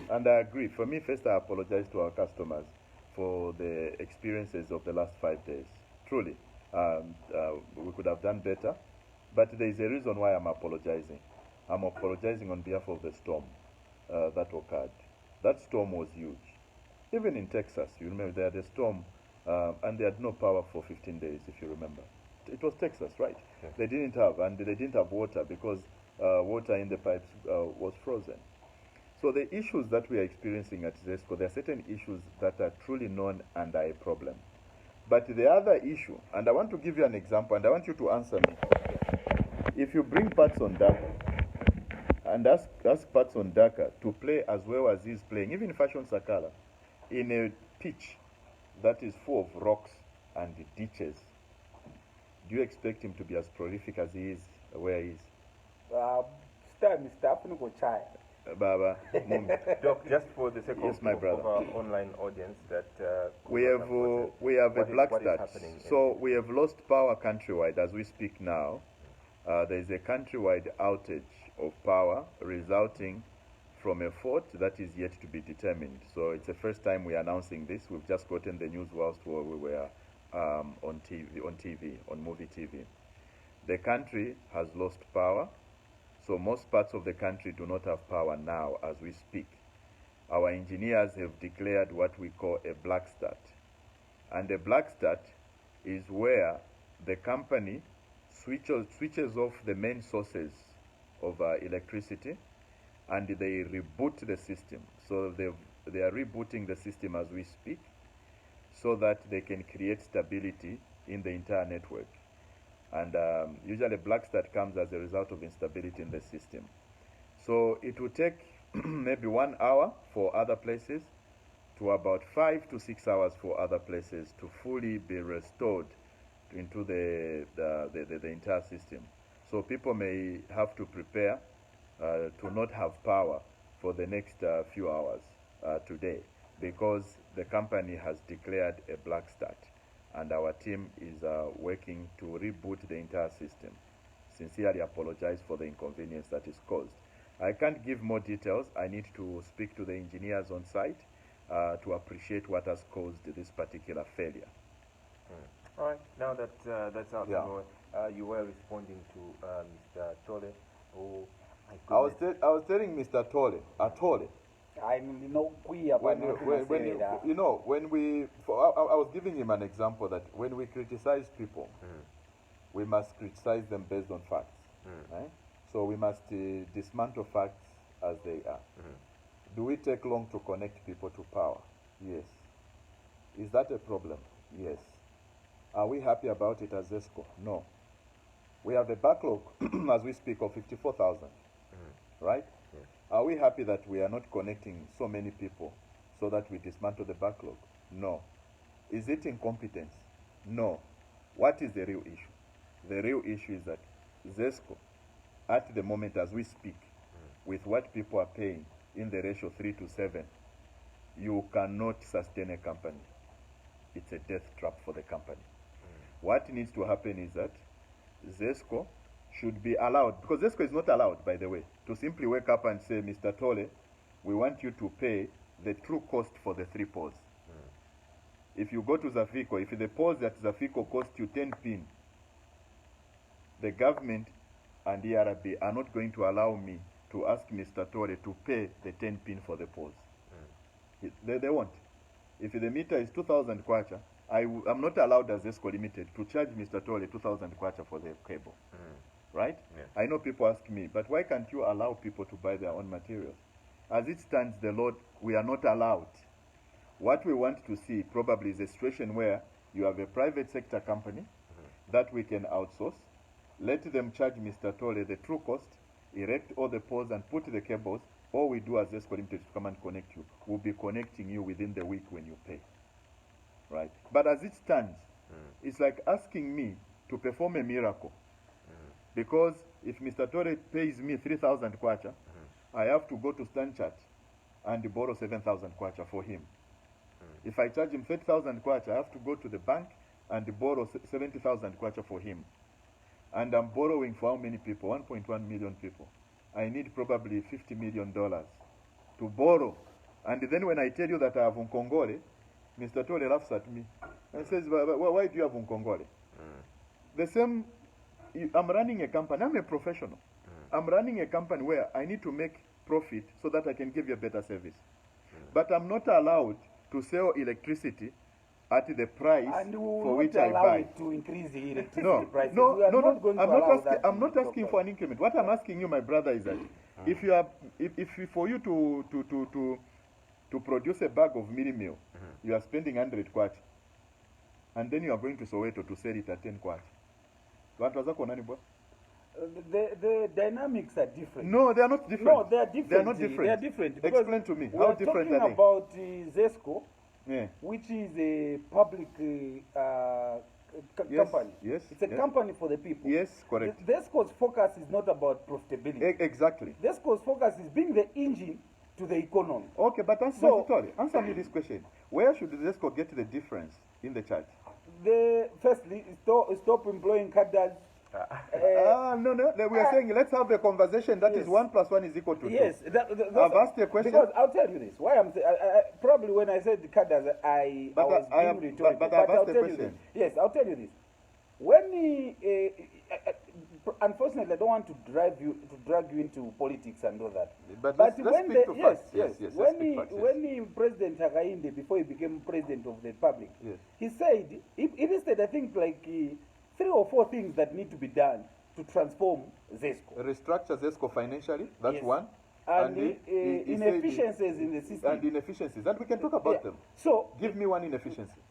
And I agree. For me, first, I apologize to our customers for the experiences of the last 5 days. Truly, we could have done better, but there is a reason why I'm apologizing. I'm apologizing on behalf of the storm that occurred. That storm was huge. Even in Texas, you remember they had a storm and they had no power for 15 days, if you remember. It was Texas, right? Yes. They didn't have, and they didn't have water because water in the pipes was frozen. So the issues that we are experiencing at ZESCO, there are certain issues that are truly known and are a problem. But the other issue, and I want to give you an example, and I want you to answer me. If you bring Pats on Daka and ask Pats on Daka to play as well as he's playing, even Fashion Sakala, in a pitch that is full of rocks and ditches, do you expect him to be as prolific as he is where he is? Baba, Doc, just for the sake yes, of, my of brother. our online audience, that we have a black start. happening? So we have lost power countrywide as we speak now. There is a countrywide outage of power resulting from a fault that is yet to be determined. So it's the first time we are announcing this. We've just gotten the news whilst we were on movie TV. The country has lost power. So most parts of the country do not have power now as we speak. Our engineers have declared what we call a black start. And a black start is where the company switches off the main sources of electricity and they reboot the system. So they are rebooting the system as we speak so that they can create stability in the entire network. And usually black start comes as a result of instability in the system. So it will take maybe 1 hour for other places to about 5 to 6 hours for other places to fully be restored into the entire system. So people may have to prepare to not have power for the next few hours today because the company has declared a black start. And our team is working to reboot the entire system. Sincerely apologize for the inconvenience that is caused. I can't give more details. I need to speak to the engineers on site to appreciate what has caused this particular failure. All right, now that that's out Yeah. of the way, you were responding to Mr. Tole, who, my I was goodness. telling Mr. Atole, I know queer, but I was giving him an example that when we criticize people, we must criticize them based on facts. Right? So we must dismantle facts as they are. Do we take long to connect people to power? Yes. Is that a problem? Yes. Are we happy about it as ZESCO? No. We have a backlog as we speak of 54,000. Right? Yes. Are we happy that we are not connecting so many people so that we dismantle the backlog? No. Is it incompetence? No. What is the real issue? The real issue is that ZESCO, at the moment as we speak, with what people are paying in the ratio 3 to 7, you cannot sustain a company. It's a death trap for the company. What needs to happen is that ZESCO should be allowed, because ZESCO is not allowed, by the way, to simply wake up and say, Mr. Tole, we want you to pay the true cost for the 3 poles. If you go to Zafico, if the poles at Zafico cost you 10 pin, the government and the ERB are not going to allow me to ask Mr. Tole to pay the 10 pin for the poles. They won't. If the meter is 2,000 kwacha, I'm not allowed as ZESCO Limited to charge Mr. Tole 2,000 kwacha for the cable. Right? Yes. I know people ask me, but why can't you allow people to buy their own materials? As it stands, the Lord, we are not allowed. What we want to see probably is a situation where you have a private sector company that we can outsource, let them charge Mr. Tole the true cost, erect all the poles and put the cables. All we do as ZESCO Limited to come and connect you. We'll be connecting you within the week when you pay. Right? But as it stands, it's like asking me to perform a miracle. Because if Mr. Tore pays me 3,000 kwacha, I have to go to Stanchart and borrow 7,000 kwacha for him. If I charge him 30,000 kwacha, I have to go to the bank and borrow 70,000 kwacha for him. And I'm borrowing for how many people? 1.1 million people. I need probably $50 million to borrow And then when I tell you that I have Unkongole, Mr. Tole laughs at me and says, why do you have Unkongole? The same, I'm running a company, I'm a professional. I'm running a company where I need to make profit so that I can give you a better service. But I'm not allowed to sell electricity at the price And we will for not which I allow buy. it to increase the electricity No, prices. no, We are no, not no. going to I'm not allow asking. that I'm to not be asking talked for about. an increment. What I'm asking you, my brother, is that if you are, if for you to produce a bag of mini meal, you are spending 100 kwacha, and then you are going to Soweto to sell it at 10 kwacha. What was that, Konani? The dynamics are different. No, they are not different. No, they are different. They are not different. They are different. because Explain to me. we How are different talking are they? about ZESCO, Yeah. which is a public Yes, company. yes, It's a yes. company for the people. Yes, correct. ZESCO's focus is not about profitability. Exactly. ZESCO's focus is being the engine to the economy. Okay, but answer me this question. Where should the ZESCO get the difference in the chart? Firstly, stop employing cadres. No. We are saying let's have a conversation that is Yes. 1 + 1 = 2. Yes, I've asked a question. Because I'll tell you this. Why I'm probably when I said the cadres, I was being rhetorical. but I've asked I'll a tell you question. this. Yes, I'll tell you this. When unfortunately, I don't want to drag you into politics and all that. But But let's when speak to yes, facts. yes, Yes, let's when speak facts, yes. when President Hakainde, before he became president of the republic, Yes. he said he listed, I think, like 3 or 4 things that need to be done to transform ZESCO. Restructure ZESCO financially, that's Yes. one. And he said inefficiencies in the system. And inefficiencies. And we can talk about Yeah. them. So, Give me one inefficiency.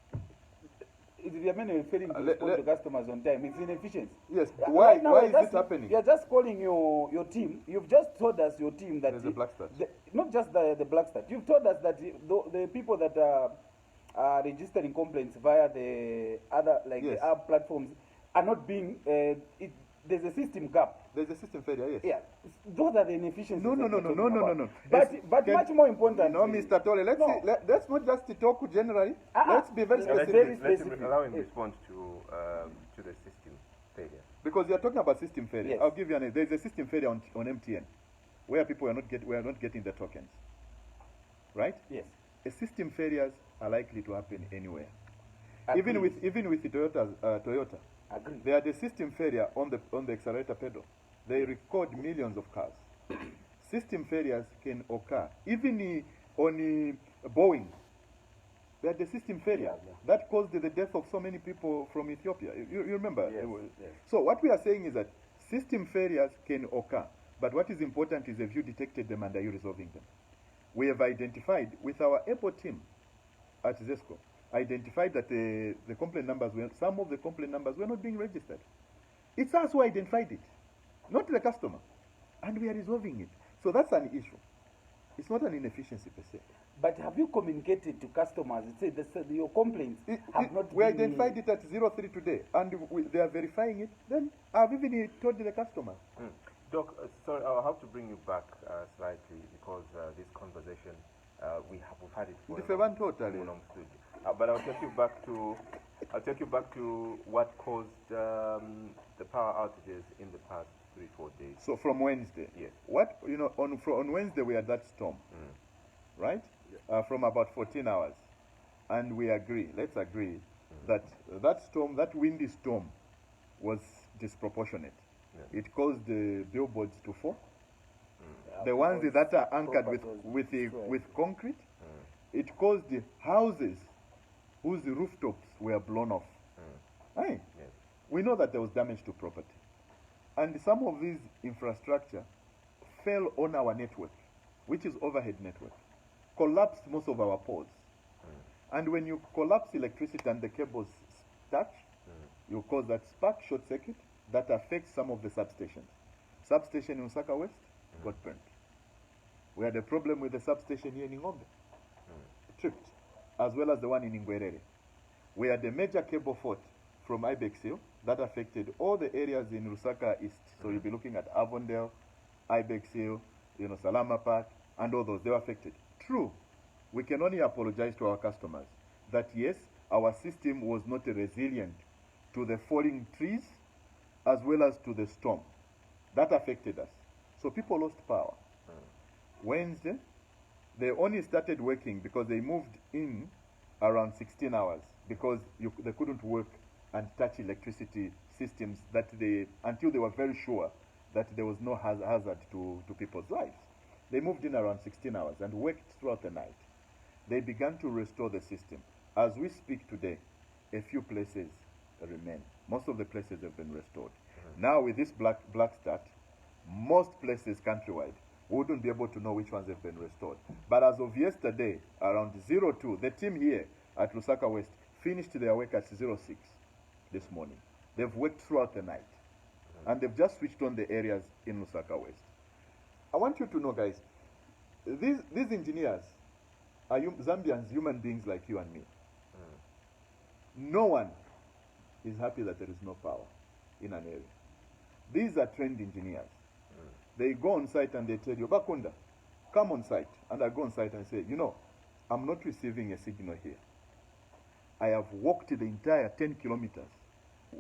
if you are mainly failing to let- respond to customers on time, it's inefficiency. Yes. Yeah, Why right now, why you're is just- it happening? You're just calling your team. You've just told us your team that There's a black start. not just the black start. You've told us that the people that are registering complaints via the other Yes. the app platforms are not being. There's a system gap. There's a system failure, yes. Yeah, those are the inefficiencies. No. that we're talking about. No. But Can- much more important. No, Mr. Tole, let's No. see, let's not just talk generally. Ah, Let's be very yeah, specific. very Let him specific. allow him Yes. respond to the system failure. Because you're talking about system failure. Yes. I'll give you there's a system failure on MTN where people are not getting the tokens. Right? Yes. System failures are likely to happen anywhere. Agreed. Even with the Toyota. Agree. They had a system failure on the accelerator pedal. They record millions of cars. System failures can occur. Even on Boeing, they had a system failure Yeah. that caused the death of so many people from Ethiopia. You remember? Yes, yes. So what we are saying is that system failures can occur, but what is important is have you detected them and are you resolving them? We have identified with our Apple team at ZESCO, identified that the complaint numbers some of the complaint numbers were not being registered. It's us who identified it, not the customer, and we are resolving it. So that's an issue. It's not an inefficiency per se. But have you communicated to customers? Say your complaints have not We been. identified it at 03 today, and they are verifying it. Then I've even told the customer. Doc, sorry, I'll have to bring you back slightly because this conversation we've had it for If a I want totally. long studio. But I'll take you back to what caused the power outages in the past 3-4 days. So from Wednesday. Yes. What on Wednesday we had that storm, right? From about 14 hours, and we agree. Let's agree that that storm, that windy storm, was disproportionate. Yeah. It caused the billboards to fall. Yeah, The ones because that are anchored property was with destroyed. concrete. It caused the houses whose rooftops were blown off. Aye. Yes. We know that there was damage to property. And some of these infrastructure fell on our network, which is overhead network, collapsed most of our poles. And when you collapse electricity and the cables touch, you cause that spark short circuit that affects some of the substations. Substation in Osaka West got burnt. We had a problem with the substation here in Ngombe, tripped, as well as the one in Ingwerere. We had a major cable fault from Ibex Hill that affected all the areas in Lusaka East. So you'll be looking at Avondale, Ibex Hill, Salama Park, and all those. They were affected. True, we can only apologize to our customers that yes, our system was not resilient to the falling trees as well as to the storm. That affected us. So people lost power. Wednesday, They only started working because they moved in around 16 hours because they couldn't work and touch electricity systems until they were very sure that there was no hazard to people's lives. They moved in around 16 hours and worked throughout the night. They began to restore the system. As we speak today, a few places remain. Most of the places have been restored. Now with this black start, most places countrywide, we wouldn't be able to know which ones have been restored. But as of yesterday, around 02, the team here at Lusaka West finished their work at 06 this morning. They've worked throughout the night. And they've just switched on the areas in Lusaka West. I want you to know, guys, these engineers are Zambians, human beings like you and me. No one is happy that there is no power in an area. These are trained engineers. They go on site and they tell you, Bakunda, come on site. And I go on site and say, you know, I'm not receiving a signal here. I have walked the entire 10 kilometers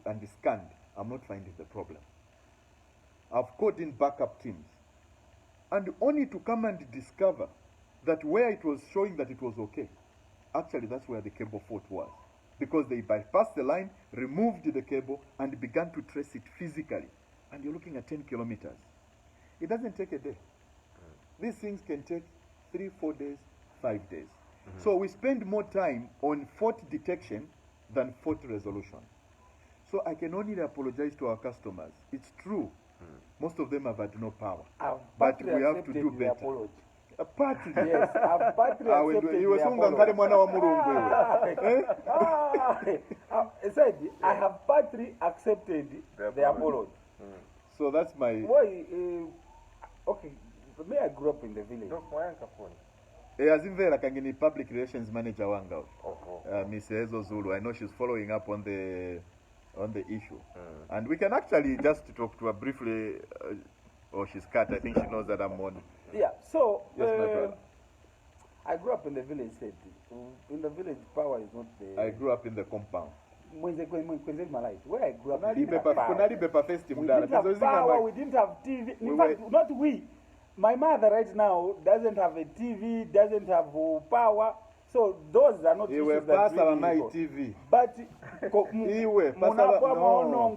and scanned. I'm not finding the problem. I've called in backup teams. And only to come and discover that where it was showing that it was okay, actually that's where the cable fault was. Because they bypassed the line, removed the cable, and began to trace it physically. And you're looking at 10 kilometers. It doesn't take a day. These things can take 3, 4 days, 5 days. So we spend more time on fault detection than fault resolution. So I can only apologize to our customers. It's true. Most of them have had no power. But we have to do better. Partly. Yes, I've partly accepted you were saying that mwana wa Mulungu. I said, I have partly accepted the apology. So that's my... Why, okay, for me I grew up in the village. Azimvera kangini public relations manager wanga. Miss Ezo Zulu. I know she's following up on the issue. And we can actually just talk to her briefly. Or she's cut. I think she knows that I'm on. Yeah, so yes, my brother. I grew up in the village. In the village, power is not the... I grew up in the compound. Where I grew up, we didn't have power. We didn't have TV. In fact, not we. My mother right now doesn't have a TV, doesn't have power. So those are not issues that really TV. But no.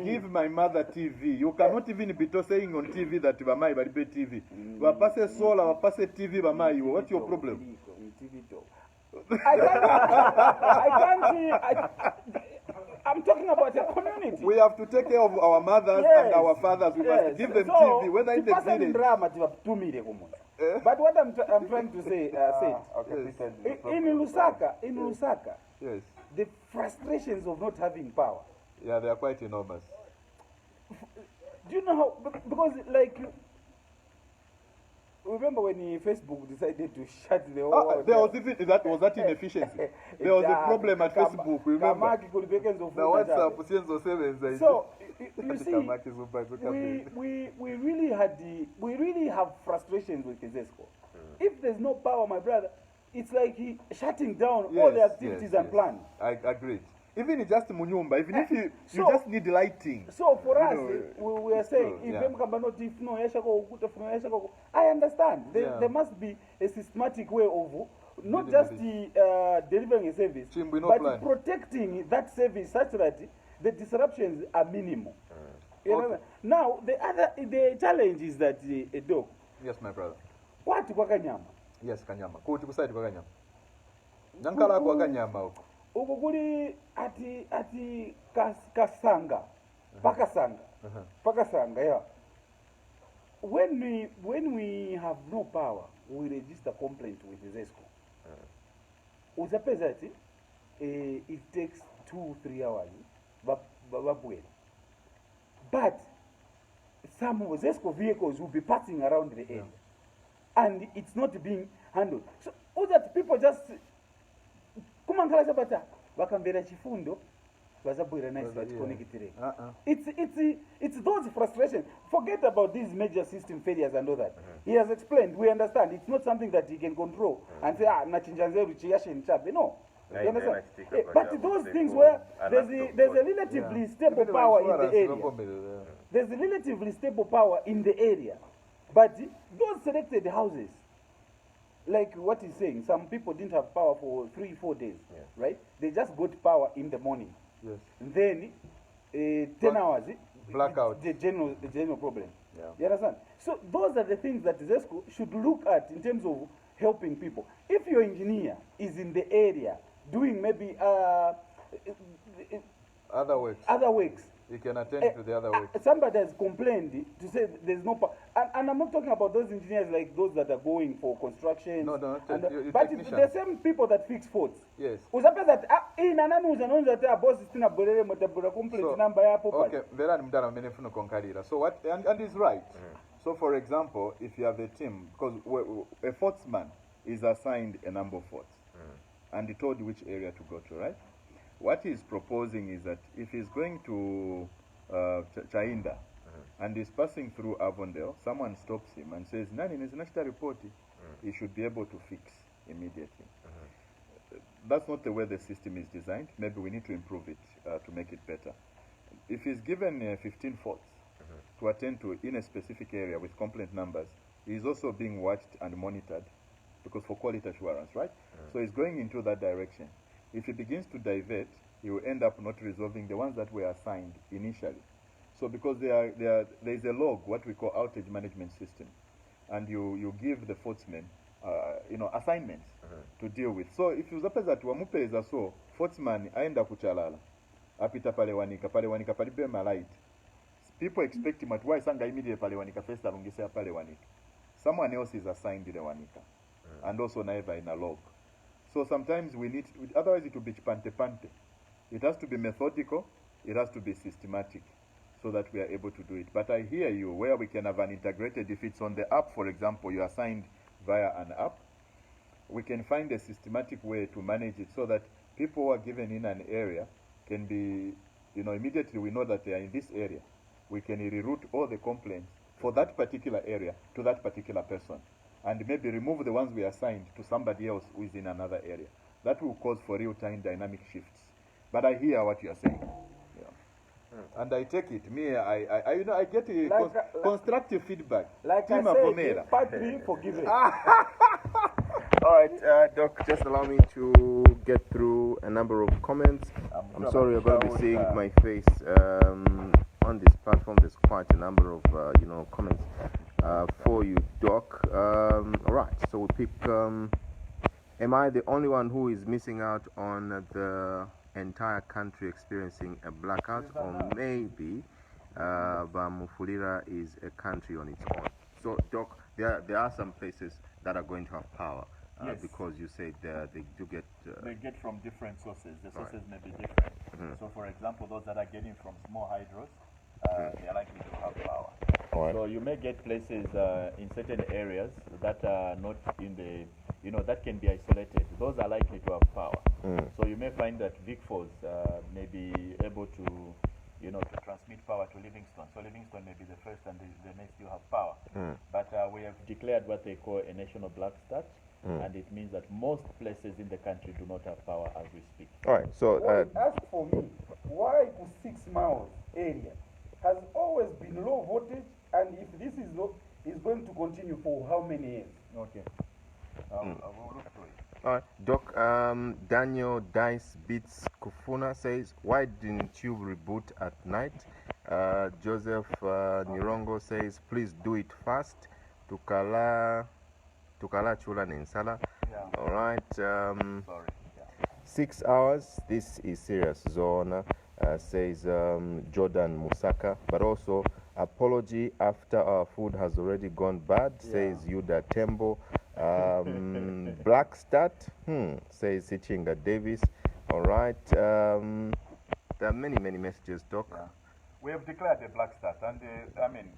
Give my mother TV. You cannot even be saying on TV that Bamai bari be TV. Wapase solar, wapase TV Bamai. What's your problem? I'm talking about a community. We have to take care of our mothers and our fathers. We must give them TV, whether in the village. But what I'm trying to say, in Lusaka, yes, the frustrations of not having power. Yeah, they are quite enormous. Do you know how? Because like, remember when Facebook decided to shut the whole... there was even that inefficiency. There was a problem at Facebook. Remember? The WhatsApp. So you see, we really have frustrations with ZESCO. If there's no power, my brother, it's like shutting down all the activities and plans. I agreed. Even just Munyumba, even if you just need lighting. So for us, we are saying, I understand. There must be a systematic way of not just delivering a service, but protecting that service such that the disruptions are minimal. Okay. Now, the challenge is that, dog. Yes, my brother. What Kanyama? Yes, Kanyama. Kuti kusaidia kwa Kanyama. Nankala kwa Kanyama huko. Ukuguli ati kasanga. Pakasanga, yeah. When we have no power, we register complaint with the ZESCO. Uzapezati, it takes 2-3 hours. But some ZESCO vehicles will be passing around the area, and it's not being handled. So all that people just kumangala sabata bakambera chifundo bazabwira nice connected. It's those frustrations. Forget about these major system failures and all that. He has explained. We understand. It's not something that he can control and say nachinjanzeru chiyashin chabe. No. You understand? But those things where there's a relatively stable power in the area. There's a relatively stable power in the area. But those selected houses, like what he's saying, some people didn't have power for 3-4 days, Yes. right? They just got power in the morning. Yes. And then 10 Black- hours, blackout. the general problem. Yeah. You understand? So those are the things that ZESCO should look at in terms of helping people. If your engineer is in the area doing maybe Other works. other works, You can attend to the other works. somebody has complained to say there's no power. And I'm not talking about those engineers like those that are going for construction. No, no, and, you but it's the technicians. same people that fix faults. Yes. Uzapeza that inanani uzanonza that boss stina bolere mutabura complaint number ya popa. Okay, Verani Mdara Menefunu Konkarira. So what, and he's right. So for example, if you have a team, because a faultsman is assigned a number of faults, and he told which area to go to, right? What he's proposing is that if he's going to Chainda, and he's passing through Avondale, someone stops him and says, Nani, is national report, he should be able to fix immediately. That's not the way the system is designed. Maybe we need to improve it to make it better. If he's given 15 faults to attend to in a specific area with complaint numbers, he's also being watched and monitored because for quality assurance, right? So he's going into that direction. If he begins to divert, he will end up not resolving the ones that were assigned initially. So because there is a log, what we call outage management system, and you give the faultsmen assignments to deal with. So if you zapeza tu wamupeza so faultsman aenda kuchalala apita pale wanika palibe malight, people expect him at why sanga immediately pale wanika first alungisea pale wanika. Someone else is assigned the wanika and also never in a log. So sometimes we need, otherwise it will be pante. It has to be methodical, it has to be systematic so that we are able to do it. But I hear you, where we can have an integrated, if it's on the app, for example, you are assigned via an app, we can find a systematic way to manage it so that people who are given in an area can be, immediately we know that they are in this area. We can reroute all the complaints for that particular area to that particular person, and maybe remove the ones we assigned to somebody else who is in another area. That will cause for real-time dynamic shifts. But I hear what you are saying. Yeah. And I take it. Me, I get a constructive feedback. Like Team I Avomera. said, part 3 forgiven. All right, Doc, just allow me to get through a number of comments. I'm sorry you're going to be seeing my face on this platform. There's quite a number of comments for you, Doc. All right, so we pick. Am I the only one who is missing out on the entire country experiencing a blackout, or maybe Vamufulira is a country on its own? So, Doc, there are some places that are going to have power. Yes. Because you said they do get... they get from different sources. The sources may be different. So, for example, those that are getting from small hydros, they are likely to have power. Right. So you may get places in certain areas that are not in the, that can be isolated. Those are likely to have power. So you may find that VICFOS may be able to, to transmit power to Livingston. So Livingston may be the first and they may still have power. But we have declared what they call a national black start. And it means that most places in the country do not have power as we speak. All right, so... ask for me, why to 6 miles area has always been low voltage, and if this is low, is going to continue for how many years? Okay. I will look through it. All right, Doc, Daniel Dice Beats Kufuna says, why didn't you reboot at night? Joseph Nirongo says, please do it fast. Tukala Chula Ninsala. Yeah. All right. Sorry. Yeah. 6 hours. This is serious zone, says Jordan Musaka. But also, apology after our food has already gone bad, says Yuda Tembo. Black Start, says Sichinga Davis. All right. There are many messages, Doc. Yeah. We have declared a black start, and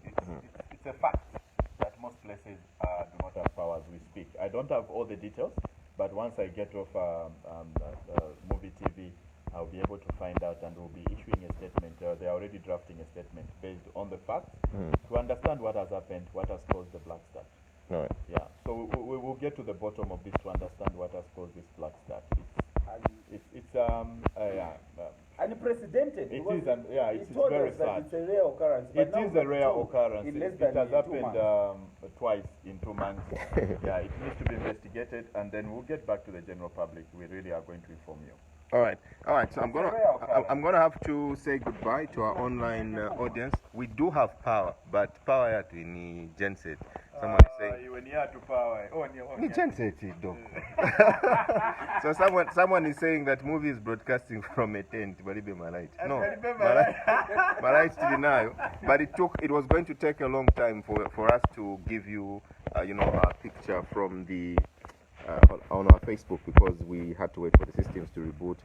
it's a fact that most places do not have power as we speak. I don't have all the details, but once I get off Movie TV, I'll be able to find out, and we'll be issuing a statement. They're already drafting a statement based on the facts to understand what has happened, what has caused the black start. All right. Yeah, so we will get to the bottom of this to understand what has caused this black start. It's It's yeah. Unprecedented. It because is, and yeah, he it's told very us that sad. it's a rare occurrence. But It now is a we've rare told occurrence. in It less it than has 2 happened months. twice in 2 months. Yeah, it needs to be investigated, and then we'll get back to the general public. We really are going to inform you. All right. So It's a rare occurrence. I'm gonna have to say goodbye to our online audience. We do have power, but power yet ni genset. Someone is saying You here to power. ni genset dog. So someone is saying that movie is broadcasting from a tent. Balibe Malite. No, Malite denial. But it was going to take a long time for us to give you a picture from the on our Facebook, because we had to wait for the systems to reboot.